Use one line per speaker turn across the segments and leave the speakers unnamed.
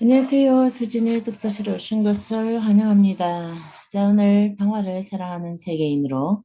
안녕하세요. 수진의 독서실에 오신 것을 환영합니다. 자, 오늘 평화를 사랑하는 세계인으로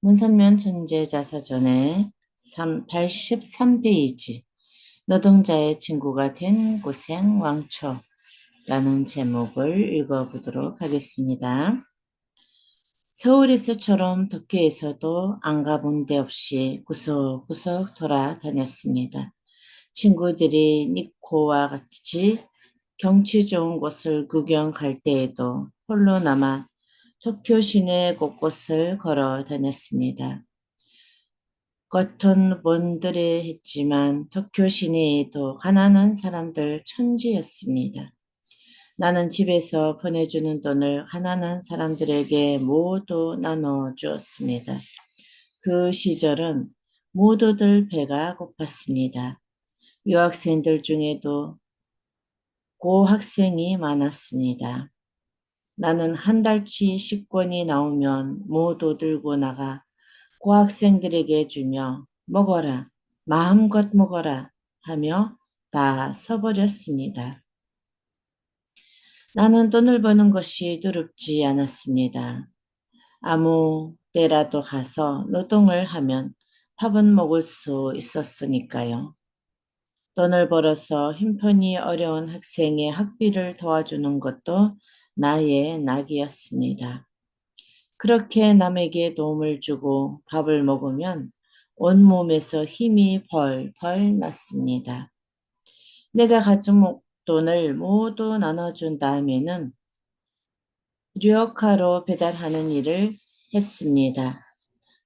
문선면 존재자서전의 83페이지 노동자의 친구가 된 고생 왕초라는 제목을 읽어보도록 하겠습니다. 서울에서처럼 도쿄에서도 안 가본 데 없이 구석구석 돌아다녔습니다. 친구들이 니코와 같이 경치 좋은 곳을 구경 갈 때에도 홀로 남아 도쿄 시내 곳곳을 걸어 다녔습니다. 겉은 번들해했지만 도쿄 시내에도 가난한 사람들 천지였습니다. 나는 집에서 보내주는 돈을 가난한 사람들에게 모두 나눠주었습니다. 그 시절은 모두들 배가 고팠습니다. 유학생들 중에도 고학생이 많았습니다. 나는 한 달치 식권이 나오면 모두 들고 나가 고학생들에게 주며 먹어라, 마음껏 먹어라 하며 다 써버렸습니다. 나는 돈을 버는 것이 두렵지 않았습니다. 아무 때라도 가서 노동을 하면 밥은 먹을 수 있었으니까요. 돈을 벌어서 형편이 어려운 학생의 학비를 도와주는 것도 나의 낙이었습니다. 그렇게 남에게 도움을 주고 밥을 먹으면 온몸에서 힘이 벌벌 났습니다. 내가 가진 돈을 모두 나눠준 다음에는 류어카로 배달하는 일을 했습니다.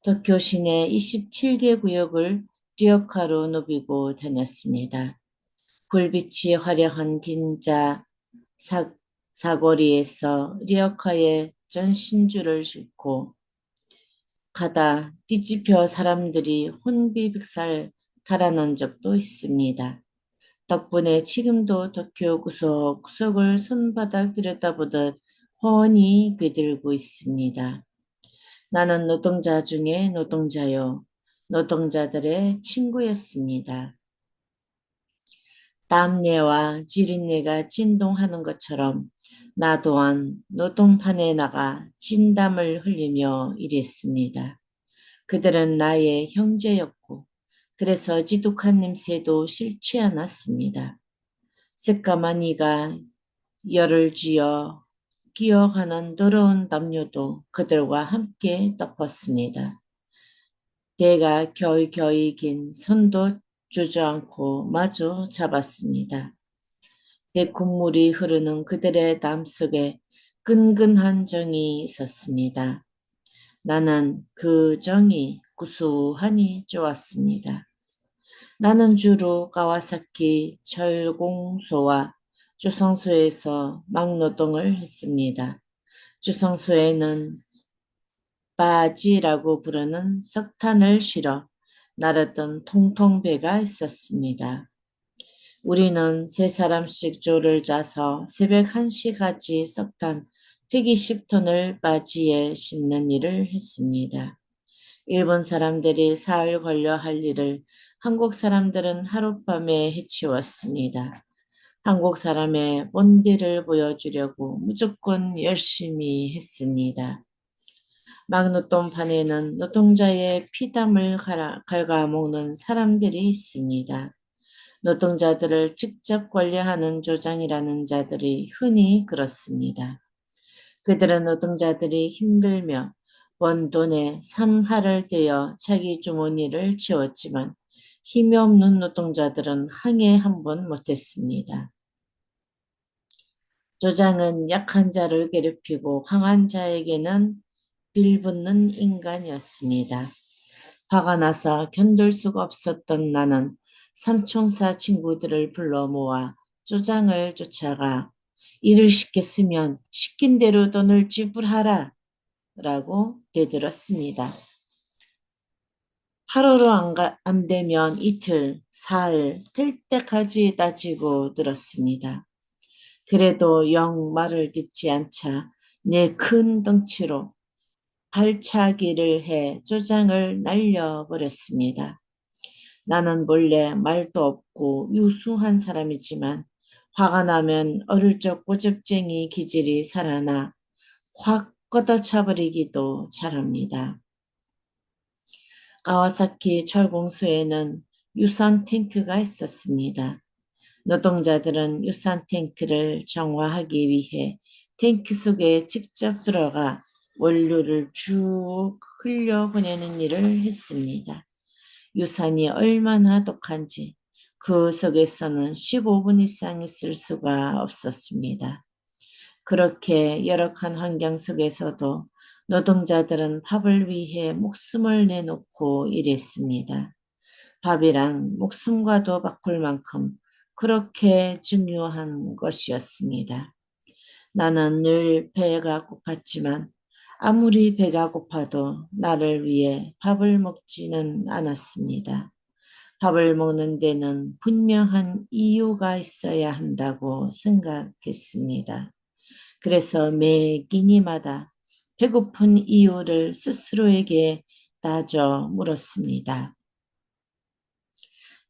도쿄 시내 27개 구역을 류어카로 누비고 다녔습니다. 불빛이 화려한 긴자 사거리에서 리어카에 전신줄을 싣고 가다 뒤집혀 사람들이 혼비백살 달아난 적도 있습니다. 덕분에 지금도 도쿄 구석구석을 손바닥 들여다보듯 훤히 되들고 있습니다. 나는 노동자 중에 노동자요. 노동자들의 친구였습니다. 땀내와 지린내가 진동하는 것처럼 나 또한 노동판에 나가 진땀을 흘리며 일했습니다. 그들은 나의 형제였고 그래서 지독한 냄새도 싫지 않았습니다. 새까만 이가 열을 쥐어 기어가는 더러운 담요도 그들과 함께 덮었습니다. 때가 겨이겨이 긴 손도 주저앉고 마주 잡았습니다. 대국물이 흐르는 그들의 땀 속에 끈끈한 정이 있었습니다. 나는 그 정이 구수하니 좋았습니다. 나는 주로 가와사키 철공소와 주성소에서 막노동을 했습니다. 주성소에는 바지라고 부르는 석탄을 실어 나르던 통통배가 있었습니다. 우리는 세 사람씩 조를 짜서 새벽 1시까지 석탄 120톤을 바지에 싣는 일을 했습니다. 일본 사람들이 사흘 걸려 할 일을 한국 사람들은 하룻밤에 해치웠습니다. 한국 사람의 본디를 보여주려고 무조건 열심히 했습니다. 막노동판에는 노동자의 피땀을 갉아먹는 사람들이 있습니다. 노동자들을 직접 관리하는 조장이라는 자들이 흔히 그렇습니다. 그들은 노동자들이 힘들며 번 돈에 삼할을 떼어 자기 주머니를 채웠지만 힘이 없는 노동자들은 항해 한 번 못했습니다. 조장은 약한 자를 괴롭히고 강한 자에게는 빌붙는 인간이었습니다. 화가 나서 견딜 수가 없었던 나는 삼총사 친구들을 불러 모아 조장을 쫓아가 일을 시켰으면 시킨 대로 돈을 지불하라 라고 대들었습니다. 하루로 안 되면 이틀, 사흘, 될 때까지 따지고 들었습니다. 그래도 영 말을 듣지 않자 내 큰 덩치로 발차기를 해 조장을 날려버렸습니다. 나는 본래 말도 없고 유수한 사람이지만 화가 나면 어릴 적 꼬집쟁이 기질이 살아나 확 걷어차버리기도 잘합니다. 가와사키 철공소에는 유산 탱크가 있었습니다. 노동자들은 유산 탱크를 정화하기 위해 탱크 속에 직접 들어가 원료를 쭉 흘려보내는 일을 했습니다. 유산이 얼마나 독한지 그 속에서는 15분 이상 있을 수가 없었습니다. 그렇게 열악한 환경 속에서도 노동자들은 밥을 위해 목숨을 내놓고 일했습니다. 밥이란 목숨과도 바꿀 만큼 그렇게 중요한 것이었습니다. 나는 늘 배가 고팠지만 아무리 배가 고파도 나를 위해 밥을 먹지는 않았습니다. 밥을 먹는 데는 분명한 이유가 있어야 한다고 생각했습니다. 그래서 매 끼니마다 배고픈 이유를 스스로에게 따져 물었습니다.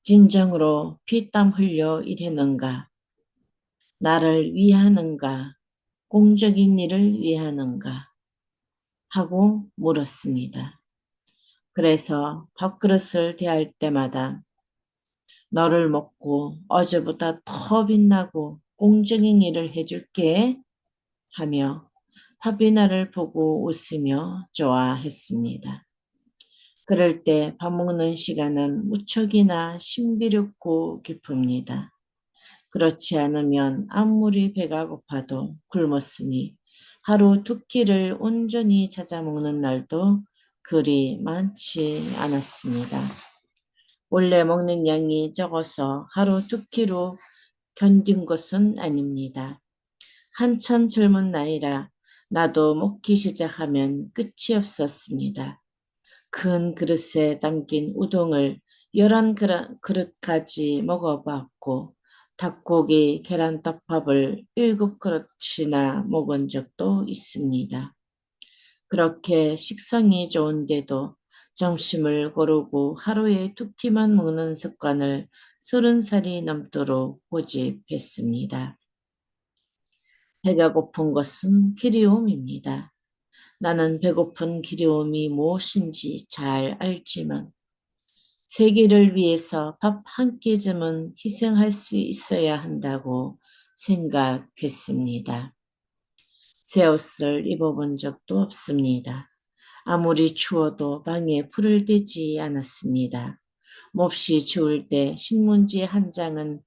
진정으로 피땀 흘려 일했는가? 나를 위하는가? 공적인 일을 위하는가? 하고 물었습니다. 그래서 밥그릇을 대할 때마다 너를 먹고 어제보다 더 빛나고 공적인 일을 해줄게 하며 밥이 나를 보고 웃으며 좋아했습니다. 그럴 때 밥 먹는 시간은 무척이나 신비롭고 기쁩니다. 그렇지 않으면 아무리 배가 고파도 굶었으니 하루 두 끼를 온전히 찾아 먹는 날도 그리 많지 않았습니다. 원래 먹는 양이 적어서 하루 두 끼로 견딘 것은 아닙니다. 한참 젊은 나이라 나도 먹기 시작하면 끝이 없었습니다. 큰 그릇에 담긴 우동을 11그릇까지 먹어봤고 닭고기 계란떡밥을 7그릇이나 먹은 적도 있습니다. 그렇게 식성이 좋은데도 점심을 거르고 하루에 두 끼만 먹는 습관을 30살이 넘도록 고집했습니다. 배가 고픈 것은 기리움입니다. 나는 배고픈 기리움이 무엇인지 잘 알지만 세계를 위해서 밥 한 끼쯤은 희생할 수 있어야 한다고 생각했습니다. 새 옷을 입어본 적도 없습니다. 아무리 추워도 방에 불을 떼지 않았습니다. 몹시 추울 때 신문지 한 장은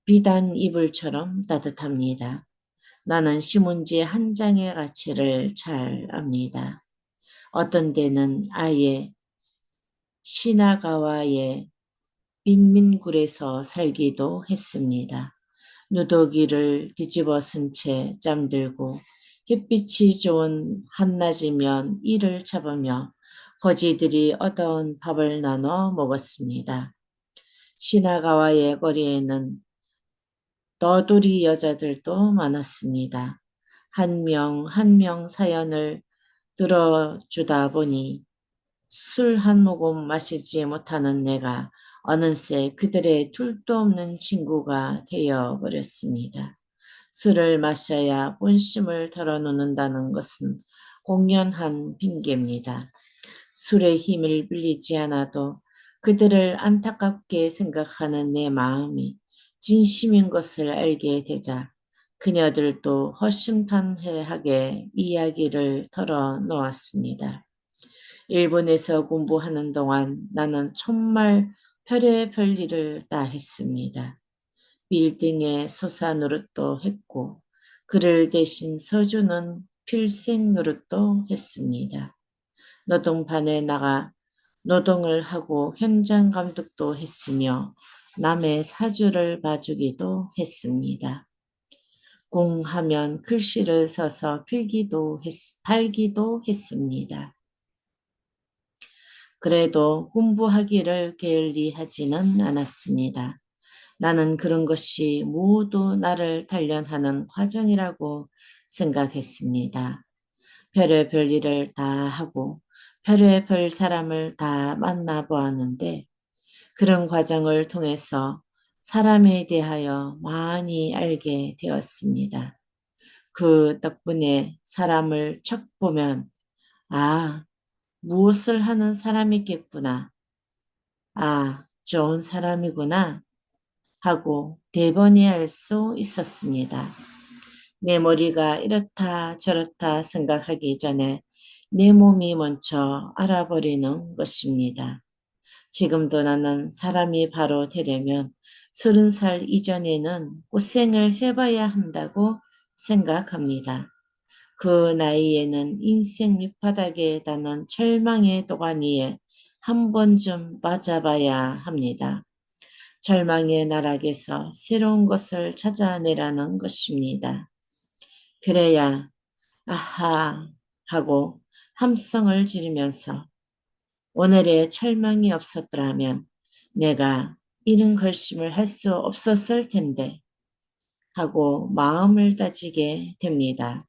비단 이불처럼 따뜻합니다. 나는 신문지 한 장의 가치를 잘 압니다. 어떤 데는 아예 시나가와의 빈민굴에서 살기도 했습니다. 누더기를 뒤집어 쓴 채 잠들고 햇빛이 좋은 한낮이면 이를 잡으며 거지들이 얻어온 밥을 나눠 먹었습니다. 시나가와의 거리에는 너구리 여자들도 많았습니다. 한 명 한 명 사연을 들어주다 보니 술 한 모금 마시지 못하는 내가 어느새 그들의 둘도 없는 친구가 되어 버렸습니다. 술을 마셔야 본심을 털어놓는다는 것은 공연한 핑계입니다. 술의 힘을 빌리지 않아도 그들을 안타깝게 생각하는 내 마음이 진심인 것을 알게 되자 그녀들도 허심탄회하게 이야기를 털어놓았습니다. 일본에서 공부하는 동안 나는 정말 별의별 일을 다 했습니다. 빌딩에 소사 노릇도 했고 그를 대신 서주는 필생 노릇도 했습니다. 노동반에 나가 노동을 하고 현장 감독도 했으며 남의 사주를 봐주기도 했습니다. 궁하면 글씨를 써서 팔기도 했습니다. 그래도 공부하기를 게을리하지는 않았습니다. 나는 그런 것이 모두 나를 단련하는 과정이라고 생각했습니다. 별의별 일을 다 하고 별의별 사람을 다 만나보았는데 그런 과정을 통해서 사람에 대하여 많이 알게 되었습니다. 그 덕분에 사람을 척 보면, 아, 무엇을 하는 사람이겠구나. 아, 좋은 사람이구나. 하고 대번에 알 수 있었습니다. 내 머리가 이렇다 저렇다 생각하기 전에 내 몸이 먼저 알아버리는 것입니다. 지금도 나는 사람이 바로 되려면 30살 이전에는 고생을 해봐야 한다고 생각합니다. 그 나이에는 인생 밑바닥에 닿는 절망의 도가니에 한 번쯤 맞아봐야 합니다. 절망의 나락에서 새로운 것을 찾아내라는 것입니다. 그래야 아하 하고 함성을 지르면서 오늘의 철망이 없었더라면 내가 이런 결심을 할 수 없었을 텐데 하고 마음을 다지게 됩니다.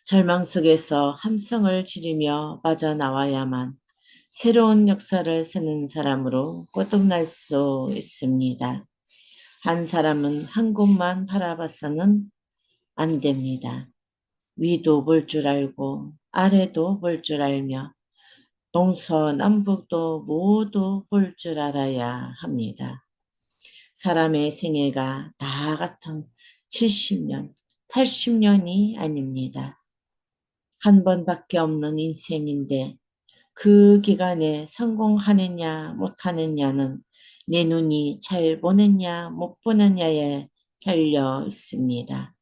절망 속에서 함성을 지르며 빠져나와야만 새로운 역사를 쓰는 사람으로 거듭날 수 있습니다. 한 사람은 한 곳만 바라봐서는 안 됩니다. 위도 볼 줄 알고 아래도 볼 줄 알며 동서남북도 모두 볼 줄 알아야 합니다. 사람의 생애가 다 같은 70년, 80년이 아닙니다. 한 번밖에 없는 인생인데 그 기간에 성공하느냐 못하느냐는 내 눈이 잘 보느냐 못 보느냐에 달려 있습니다.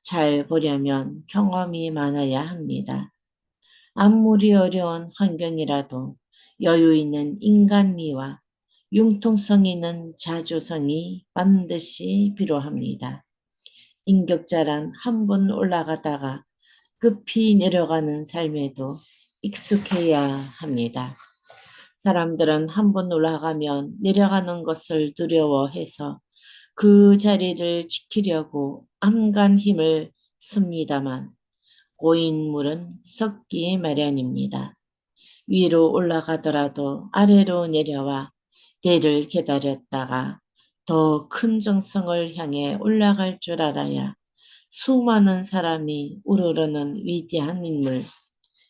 잘 보려면 경험이 많아야 합니다. 아무리 어려운 환경이라도 여유 있는 인간미와 융통성 있는 자조성이 반드시 필요합니다. 인격자란 한 번 올라가다가 급히 내려가는 삶에도 익숙해야 합니다. 사람들은 한 번 올라가면 내려가는 것을 두려워해서 그 자리를 지키려고 안간 힘을 씁니다만 고인물은 썩기 마련입니다. 위로 올라가더라도 아래로 내려와 때를 기다렸다가 더 큰 정성을 향해 올라갈 줄 알아야 수많은 사람이 우러르는 위대한 인물,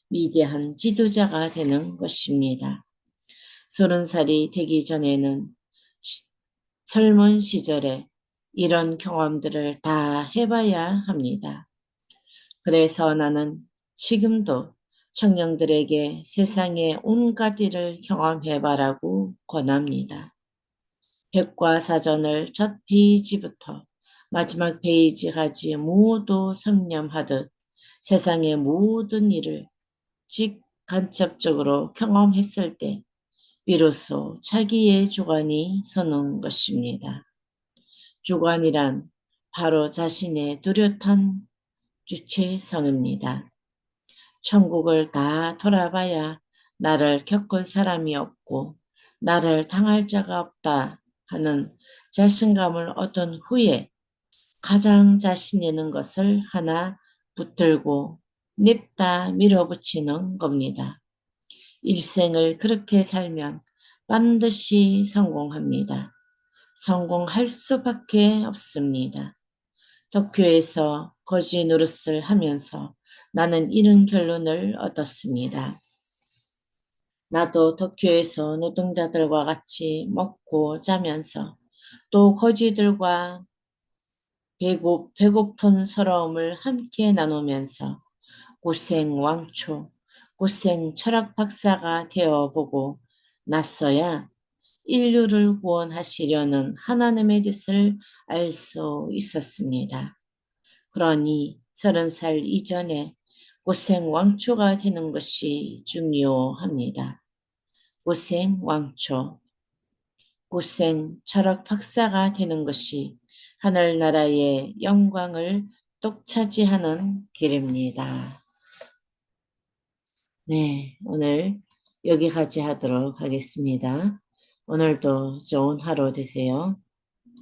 위대한 지도자가 되는 것입니다. 30살이 되기 전에는 젊은 시절에 이런 경험들을 다 해봐야 합니다. 그래서 나는 지금도 청년들에게 세상의 온갖 일을 경험해봐라고 권합니다. 백과사전을 첫 페이지부터 마지막 페이지까지 모두 섭렵하듯 세상의 모든 일을 직간접적으로 경험했을 때 비로소 자기의 주관이 서는 것입니다. 주관이란 바로 자신의 뚜렷한 주체성입니다. 천국을 다 돌아봐야 나를 겪을 사람이 없고 나를 당할 자가 없다 하는 자신감을 얻은 후에 가장 자신 있는 것을 하나 붙들고 냅다 밀어붙이는 겁니다. 일생을 그렇게 살면 반드시 성공합니다. 성공할 수밖에 없습니다. 도쿄에서 거지 노릇을 하면서 나는 이런 결론을 얻었습니다. 나도 도쿄에서 노동자들과 같이 먹고 자면서 또 거지들과 배고픈 서러움을 함께 나누면서 고생 왕초, 고생 철학 박사가 되어보고 났어야 인류를 구원하시려는 하나님의 뜻을 알 수 있었습니다. 그러니 30살 이전에 고생 왕초가 되는 것이 중요합니다. 고생 왕초, 고생 철학 박사가 되는 것이 하늘나라의 영광을 독차지하는 길입니다. 네, 오늘 여기까지 하도록 하겠습니다. 오늘도 좋은 하루 되세요.